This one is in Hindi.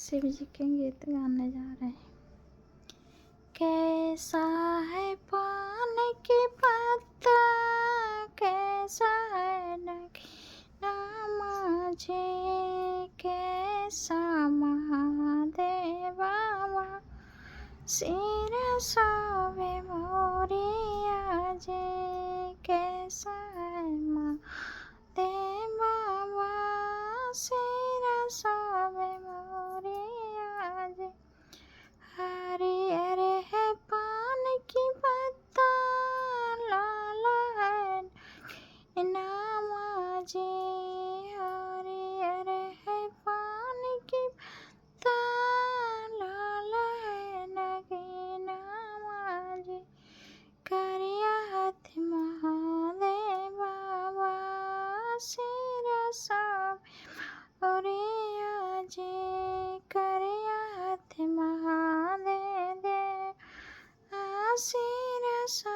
शिव जी के गीत गाने जा रहे हैं। कैसा है पान की पत्ता, कैसा है नगीना माझे, कैसा महादेवा सिर सोवे मोरिया जे, कैसा है महादेवा सिर सोवे मोरिया जे। हरियर है पान की पत्ता, लाल है नगीना माझे, हरियर है पान की पत्ता, लाल है नगीना माझे, करिया हाथ महादेवा सिर सोवे मोरिया जे, करिया हाथ महादेव सिर सोवे